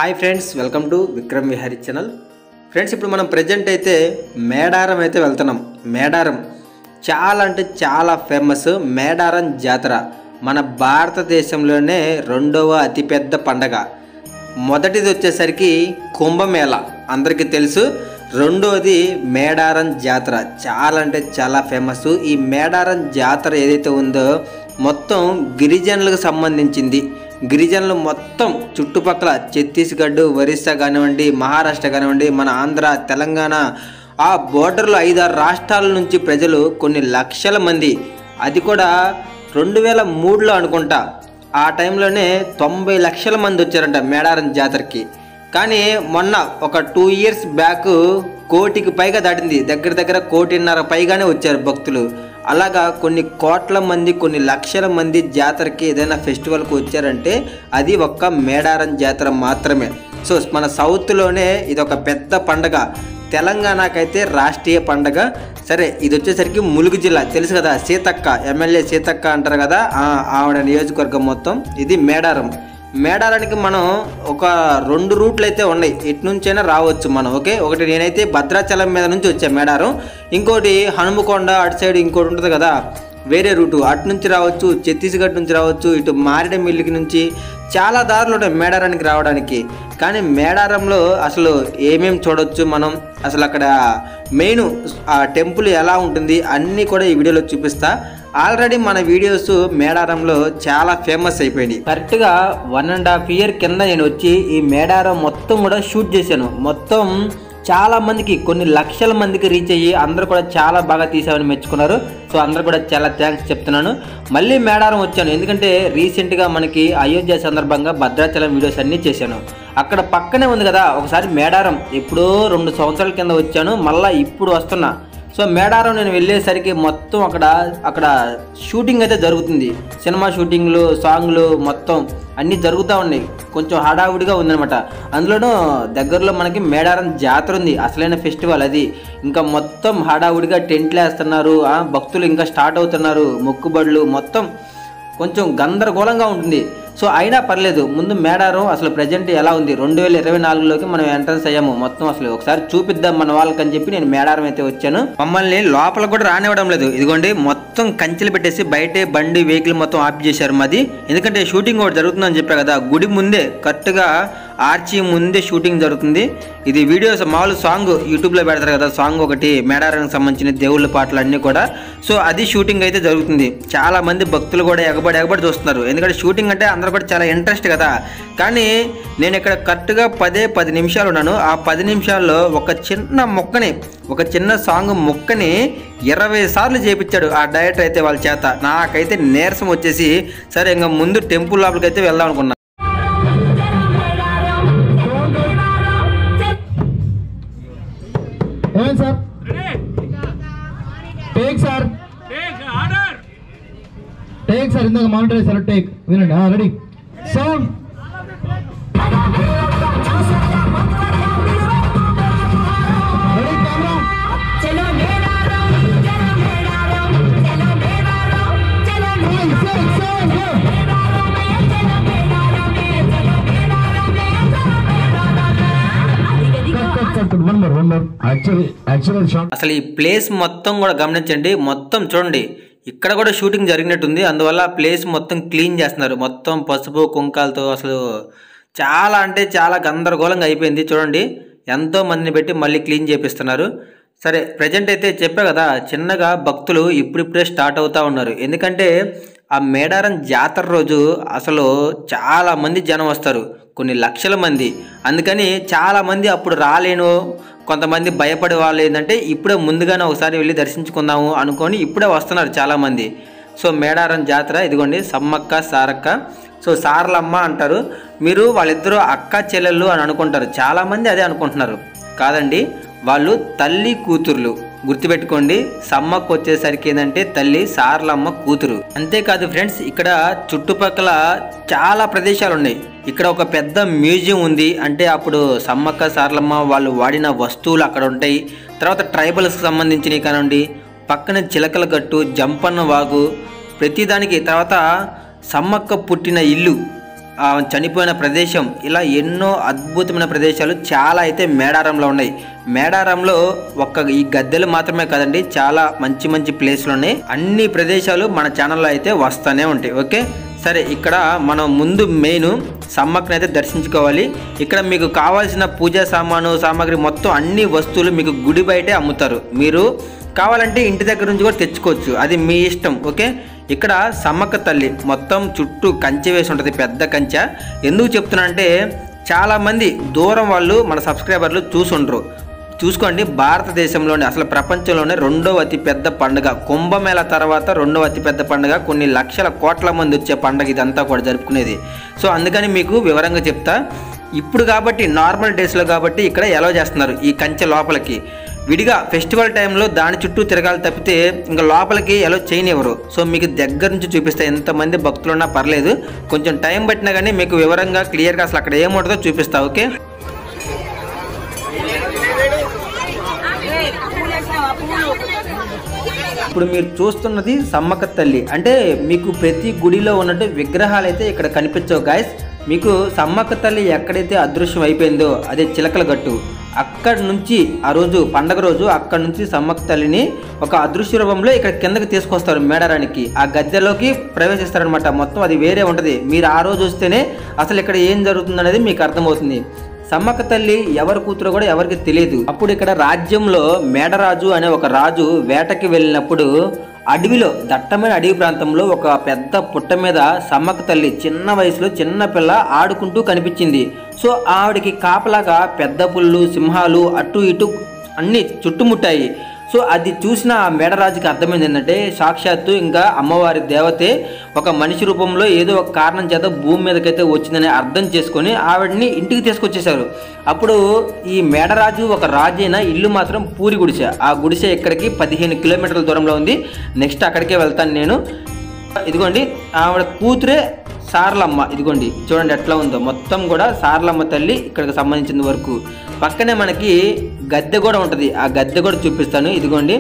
Hi friends, welcome to Vikram Vihari channel. Friends, ఇప్పుడు మనం present అయితే మేడారం అయితే వెళ్తున్నాం. మేడారం చాలా అంటే చాలా ఫేమస్. మేడారం జాతర మన భారతదేశంలోనే రెండవ అతిపెద్ద పండగ. మొదటిది వచ్చేసరికి కుంభమేళ అందరికీ తెలుసు. రెండోది మేడారం జాతర చాలా అంటే చాలా ఫేమస్. ఈ మేడారం జాతర ఏదైతే ఉందో మొత్తం గిరిజనులకు సంబంధించింది. గిరిజనులు మొత్తం చుట్టుపక్కల ఛత్తీస్గఢ్, ఒరిస్సా కానివ్వండి, మహారాష్ట్ర కానివ్వండి, మన ఆంధ్ర, తెలంగాణ, ఆ బోర్డర్లో 5-6 రాష్ట్రాల నుంచి ప్రజలు కొన్ని లక్షల మంది, అది కూడా 2003లో అనుకుంటా, ఆ టైంలోనే 90 లక్షల మంది వచ్చారంట మేడారం జాతరకి. కానీ మొన్న ఒక 2 ఇయర్స్ బ్యాక్ 1 కోటికి పైగా దాటింది. దగ్గర 1.5 కోటి పైగానే వచ్చారు భక్తులు. అలాగా కొన్ని కోట్ల మంది, కొన్ని లక్షల మంది జాతరకి ఏదైనా ఫెస్టివల్కి వచ్చారంటే అది ఒక్క మేడారం జాతర మాత్రమే. సో మన సౌత్లోనే ఇది ఒక పెద్ద పండగ. తెలంగాణకైతే రాష్ట్రీయ పండగ. సరే, ఇది వచ్చేసరికి ములుగు జిల్లా తెలుసు కదా, సీతక్క, ఎమ్మెల్యే సీతక్క అంటారు కదా, ఆవిడ నియోజకవర్గం మొత్తం ఇది మేడారం. మేడారానికి మనం ఒక 2 రూట్లు అయితే ఉన్నాయి, ఇటు నుంచైనా రావచ్చు మనం. ఓకే, ఒకటి నేనైతే భద్రాచలం మీద నుంచి వచ్చా మేడారం, ఇంకోటి హనుమకొండ అటు సైడ్ ఇంకోటి ఉంటుంది కదా వేరే రూటు, అటు నుంచి రావచ్చు, ఛత్తీస్గఢ్ నుంచి రావచ్చు, ఇటు మారేడుమిల్లికి నుంచి చాలా దారులు ఉంటాయి మేడారానికి రావడానికి. కానీ మేడారంలో అసలు ఏమేమి చూడవచ్చు మనం, అసలు అక్కడ మెయిన్ ఆ టెంపుల్ ఎలా ఉంటుంది అన్నీ కూడా ఈ వీడియోలో చూపిస్తా. ఆల్రెడీ మన వీడియోస్ మేడారంలో చాలా ఫేమస్ అయిపోయింది. కరెక్ట్గా 1.5 ఇయర్ కింద నేను వచ్చి ఈ మేడారం మొత్తం కూడా షూట్ చేశాను. మొత్తం చాలా మందికి, కొన్ని లక్షల మందికి రీచ్ అయ్యి అందరూ కూడా చాలా బాగా తీసామని మెచ్చుకున్నారు. సో అందరూ కూడా చాలా థ్యాంక్స్ చెప్తున్నాను. మళ్ళీ మేడారం వచ్చాను ఎందుకంటే రీసెంట్గా మనకి అయోధ్య సందర్భంగా భద్రాచలం వీడియోస్ అన్నీ చేశాను. అక్కడ పక్కనే ఉంది కదా ఒకసారి మేడారం, ఎప్పుడో 2 సంవత్సరాల కింద వచ్చాను, మళ్ళీ ఇప్పుడు వస్తున్నా. సో మేడారం నేను వెళ్ళేసరికి మొత్తం అక్కడ షూటింగ్ అయితే జరుగుతుంది. సినిమా షూటింగ్లు, సాంగ్లు మొత్తం అన్నీ జరుగుతూ ఉన్నాయి. కొంచెం హడావుడిగా ఉందన్నమాట. అందులోనూ దగ్గరలో మనకి మేడారం జాతర ఉంది, అసలైన ఫెస్టివల్ అది. ఇంకా మొత్తం హడావుడిగా టెంట్లు వేస్తున్నారు, భక్తులు ఇంకా స్టార్ట్ అవుతున్నారు, మొక్కుబడులు మొత్తం కొంచెం గందరగోళంగా ఉంటుంది. సో అయినా పర్లేదు, ముందు మేడారం అసలు ప్రజెంట్ ఎలా ఉంది 2024లోకి మనం ఎంట్రన్స్ అయ్యాము. మొత్తం అసలు ఒకసారి చూపిద్దాం మన వాళ్ళకి అని చెప్పి నేను మేడారం అయితే వచ్చాను. మమ్మల్ని లోపల కూడా రానివ్వడం లేదు. ఇదిగోండి మొత్తం కంచెలు పెట్టేసి బయటే బండి, వెహికల్ మొత్తం ఆఫ్ చేశారు మాది. ఎందుకంటే షూటింగ్ ఒకటి జరుగుతుందని చెప్పా కదా, గుడి ముందే కరెక్ట్గా ఆర్చి ముందే షూటింగ్ జరుగుతుంది. ఇది వీడియోస్ మామూలు సాంగ్ యూట్యూబ్లో పెడతారు కదా, సాంగ్ ఒకటి మేడారానికి సంబంధించిన దేవుళ్ళ పాటలు అన్నీ కూడా. సో అది షూటింగ్ అయితే జరుగుతుంది. చాలా మంది భక్తులు కూడా ఎగబడి చూస్తున్నారు. ఎందుకంటే షూటింగ్ అంటే అందరూ కూడా చాలా ఇంట్రెస్ట్ కదా. కానీ నేను ఇక్కడ కరెక్ట్గా 10 నిమిషాలు ఉన్నాను. ఆ 10 నిమిషాల్లో ఒక చిన్న సాంగ్ మొక్కని 20 సార్లు చేపించాడు ఆ డైరెక్టర్ అయితే వాళ్ళ చేత. నాకైతే నీరసం వచ్చేసి సరే ఇంకా ముందు టెంపుల్ లోపలికి అయితే వెళ్దాం అనుకున్నా. టేక్ సార్, ఇందాక మానిటర్ చేశారు. టేక్ వినండి, రెడీ సాంగ్. అసలు ఈ ప్లేస్ మొత్తం కూడా గమనించండి, మొత్తం చూడండి, ఇక్కడ కూడా షూటింగ్ జరిగినట్టుంది. అందువల్ల ప్లేస్ మొత్తం క్లీన్ చేస్తున్నారు, మొత్తం పసుపు కుంకాలతో. అసలు చాలా అంటే చాలా గందరగోళంగా అయిపోయింది. చూడండి, ఎంతో మందిని పెట్టి మళ్ళీ క్లీన్ చేపిస్తున్నారు. సరే, ప్రజెంట్ అయితే చెప్పా కదా, చిన్నగా భక్తులు ఇప్పుడిప్పుడే స్టార్ట్ అవుతూ ఉన్నారు. ఎందుకంటే ఆ మేడారం జాతర రోజు అసలు చాలా మంది జనం వస్తారు, కొన్ని లక్షల మంది. అందుకని చాలామంది అప్పుడు రాలేను, కొంతమంది భయపడే వాళ్ళు ఏంటంటే ఇప్పుడే ముందుగానే ఒకసారి వెళ్ళి దర్శించుకుందాము అనుకొని ఇప్పుడే వస్తున్నారు చాలామంది. సో మేడారం జాతర ఇదిగోండి, సమ్మక్క సారక్క. సో సారలమ్మ అంటారు. మీరు వాళ్ళిద్దరూ అక్క చెల్లెళ్ళు అని అనుకుంటారు, చాలామంది అదే అనుకుంటున్నారు. కాదండి, వాళ్ళు తల్లి కూతుర్లు. గుర్తుపెట్టుకోండి, సమ్మక్క వచ్చేసరికి ఏంటంటే తల్లి, సారలమ్మ కూతురు. అంతేకాదు ఫ్రెండ్స్, ఇక్కడ చుట్టుపక్కల చాలా ప్రదేశాలు ఉన్నాయి. ఇక్కడ ఒక పెద్ద మ్యూజియం ఉంది. అంటే అప్పుడు సమ్మక్క సారలమ్మ వాళ్ళు వాడిన వస్తువులు అక్కడ ఉంటాయి. తర్వాత ట్రైబల్స్కి సంబంధించినవి కానివ్వండి, పక్కన చిలకల గట్టు, జంపన్న వాగు, ప్రతిదానికి. తర్వాత సమ్మక్క పుట్టిన ఇల్లు, చనిపోయిన ప్రదేశం, ఇలా ఎన్నో అద్భుతమైన ప్రదేశాలు చాలా అయితే మేడారంలో ఉన్నాయి. మేడారంలో ఈ గద్దెలు మాత్రమే కాదండి, చాలా మంచి మంచి ప్లేస్లు ఉన్నాయి. అన్ని ప్రదేశాలు మన ఛానల్లో అయితే వస్తూనే ఉంటాయి. ఓకే, సరే, ఇక్కడ మనం ముందు మెయిన్ సమ్మక్కని అయితే దర్శించుకోవాలి. ఇక్కడ మీకు కావాల్సిన పూజా సామాగ్రి మొత్తం అన్ని వస్తువులు మీకు గుడి బయటే అమ్ముతారు. మీరు కావాలంటే ఇంటి దగ్గర నుంచి కూడా తెచ్చుకోవచ్చు, అది మీ ఇష్టం. ఓకే, ఇక్కడ సమ్మక్క తల్లి మొత్తం చుట్టూ కంచె వేసి ఉంటుంది, పెద్ద కంచె. ఎందుకు చెప్తున్నా అంటే చాలామంది దూరం వాళ్ళు మన సబ్స్క్రైబర్లు చూసుండ్రు. చూసుకోండి, భారతదేశంలోనే అసలు ప్రపంచంలోనే రెండవ అతిపెద్ద పండుగ, కుంభమేళ తర్వాత రెండవ అతిపెద్ద పండుగ, కొన్ని లక్షల కోట్ల మంది వచ్చే పండుగ ఇదంతా కూడా జరుపుకునేది. సో అందుకని మీకు వివరంగా చెప్తా. ఇప్పుడు కాబట్టి నార్మల్ డేస్లో కాబట్టి ఇక్కడ ఎలా చేస్తున్నారు, ఈ కంచె లోపలికి విడిగా ఫెస్టివల్ టైంలో దాని చుట్టూ తిరగాలి తప్పితే ఇంకా లోపలికి ఎలా చేయనివ్వరు. సో మీకు దగ్గర నుంచి చూపిస్తా, ఎంతమంది భక్తులు ఉన్నా పర్లేదు, కొంచెం టైం పట్టినా కానీ మీకు వివరంగా క్లియర్గా అసలు అక్కడ ఏముంటుందో చూపిస్తా. ఓకే, ఇప్పుడు మీరు చూస్తున్నది సమ్మక్క తల్లి. అంటే మీకు ప్రతి గుడిలో ఉన్నట్టు విగ్రహాలు అయితే ఇక్కడ కనిపించవు గాయస్. మీకు సమ్మక్క తల్లి ఎక్కడైతే అదృశ్యం అయిపోయిందో అదే చిలకల గట్టు, అక్కడి నుంచి ఆ రోజు పండగ రోజు అక్కడి నుంచి సమ్మక్క తల్లిని ఒక అదృశ్య రూపంలో ఇక్కడ కిందకి తీసుకొస్తారు మేడారానికి. ఆ గద్దెలోకి ప్రవేశిస్తారనమాట. మొత్తం అది వేరే ఉంటుంది. మీరు ఆ రోజు వస్తేనే అసలు ఇక్కడ ఏం జరుగుతుంది అనేది మీకు అర్థమవుతుంది. సమ్మక్క తల్లి ఎవరి కూతురో కూడా ఎవరికి తెలియదు. అప్పుడు ఇక్కడ రాజ్యంలో మేడరాజు అనే ఒక రాజు వేటకి వెళ్ళినప్పుడు అడవిలో, దట్టమైన అడవి ప్రాంతంలో ఒక పెద్ద పుట్ట మీద సమ్మక్క తల్లి చిన్న వయసులో చిన్న పిల్ల ఆడుకుంటూ కనిపించింది. సో ఆవిడకి కాపలాగా పెద్ద పుళ్ళు, సింహాలు అటు ఇటు అన్నీ చుట్టుముట్టాయి. సో అది చూసిన ఆ మేడరాజుకి అర్థమైంది ఏంటంటే సాక్షాత్తు ఇంకా అమ్మవారి దేవతే ఒక మనిషి రూపంలో ఏదో ఒక కారణం చేత భూమి మీదకైతే వచ్చిందని అర్థం చేసుకొని ఆవిడని ఇంటికి తీసుకొచ్చేసారు. అప్పుడు ఈ మేడరాజు ఒక రాజైన ఇల్లు మాత్రం పూరి గుడిసె. ఆ గుడిసె ఇక్కడికి 15 కిలోమీటర్ల దూరంలో ఉంది. నెక్స్ట్ అక్కడికే వెళ్తాను నేను. ఇదిగోండి ఆవిడ కూతురే సారలమ్మ. ఇదిగోండి చూడండి ఎట్లా ఉందో, మొత్తం కూడా సారలమ్మ తల్లి ఇక్కడికి సంబంధించిన వరకు. పక్కనే మనకి గద్దె కూడా ఉంటుంది, ఆ గద్దె కూడా చూపిస్తాను. ఇదిగోండి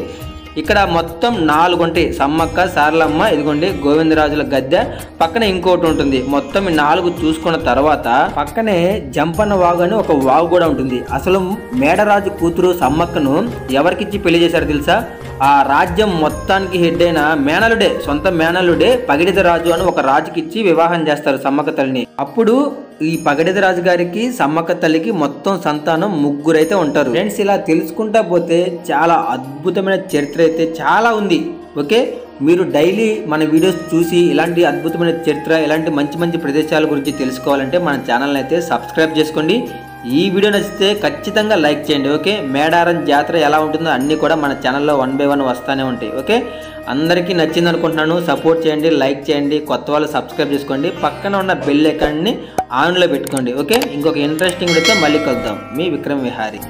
ఇక్కడ మొత్తం 4 ఉంటాయి, సమ్మక్క, సారలమ్మ, ఇదిగోండి గోవిందరాజుల గద్దె, పక్కన ఇంకోటి ఉంటుంది. మొత్తం ఈ 4 చూసుకున్న తర్వాత పక్కనే జంపన్న వాగు అని ఒక వాగు కూడా ఉంటుంది. అసలు మేడరాజు కూతురు సమ్మక్కను ఎవరికిచ్చి పెళ్లి చేశారు తెలుసా? ఆ రాజ్యం మొత్తానికి హెడ్ అయిన మేనలుడే, సొంత మేనలుడే పగిడిద రాజు అని ఒక రాజుకి ఇచ్చి వివాహం చేస్తారు సమ్మక్క తల్లిని. అప్పుడు ఈ పగిడిద రాజు గారికి సమ్మక్క తల్లికి మొత్తం సంతానం 3 అయితే ఉంటారు. ఫ్రెండ్స్, ఇలా తెలుసుకుంటా పోతే చాలా అద్భుతమైన చరిత్ర అయితే చాలా ఉంది. ఓకే, మీరు డైలీ మన వీడియోస్ చూసి ఇలాంటి అద్భుతమైన చరిత్ర, ఇలాంటి మంచి మంచి ప్రదేశాల గురించి తెలుసుకోవాలంటే మన ఛానల్ని అయితే సబ్స్క్రైబ్ చేసుకోండి. ఈ వీడియో నచ్చితే ఖచ్చితంగా లైక్ చేయండి. ఓకే, మేడారం జాతర ఎలా ఉంటుందో అన్నీ కూడా మన ఛానల్లో 1 by 1 వస్తూనే ఉంటాయి. ఓకే, అందరికీ నచ్చింది అనుకుంటున్నాను. సపోర్ట్ చేయండి, లైక్ చేయండి, కొత్త వాళ్ళు సబ్స్క్రైబ్ చేసుకోండి, పక్కన ఉన్న బెల్ ఐకాన్ని ఆన్లో పెట్టుకోండి. ఓకే, ఇంకొక ఇంట్రెస్టింగ్ వీడియోతో మళ్ళీ కలుద్దాం. మీ విక్రమ్ విహారీ.